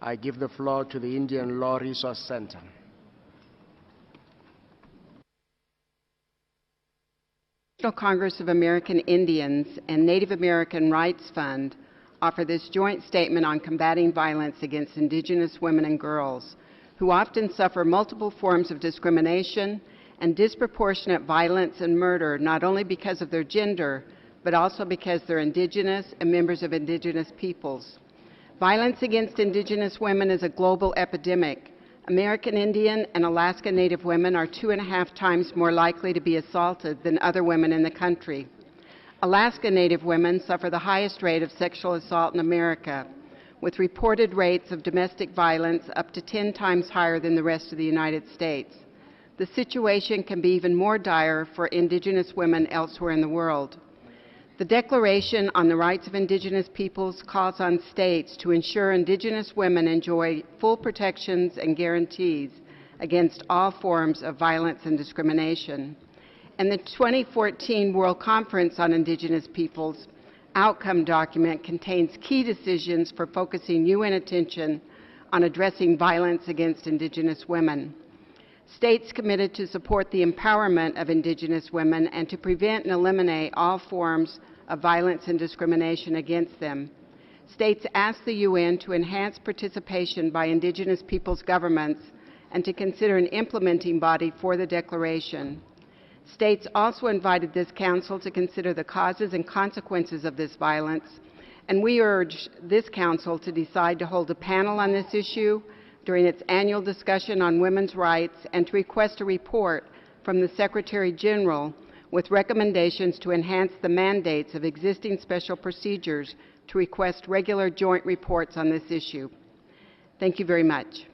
I give the floor to the Indian Law Resource Center. National Congress of American Indians and Native American Rights Fund offer this joint statement on combating violence against Indigenous women and girls, who often suffer multiple forms of discrimination and disproportionate violence and murder, not only because of their gender, but also because they're Indigenous and members of Indigenous peoples. Violence against Indigenous women is a global epidemic. American Indian and Alaska Native women are 2.5 times more likely to be assaulted than other women in the country. Alaska Native women suffer the highest rate of sexual assault in America, with reported rates of domestic violence up to 10 times higher than the rest of the United States. The situation can be even more dire for Indigenous women elsewhere in the world. The Declaration on the Rights of Indigenous Peoples calls on states to ensure Indigenous women enjoy full protections and guarantees against all forms of violence and discrimination. And the 2014 World Conference on Indigenous Peoples outcome document contains key decisions for focusing UN attention on addressing violence against Indigenous women. States committed to support the empowerment of Indigenous women and to prevent and eliminate all forms of violence and discrimination against them. States asked the UN to enhance participation by Indigenous peoples' governments and to consider an implementing body for the Declaration. States also invited this Council to consider the causes and consequences of this violence, and we urge this Council to decide to hold a panel on this issue during its annual discussion on women's rights and to request a report from the Secretary General with recommendations to enhance the mandates of existing special procedures to request regular joint reports on this issue. Thank you very much.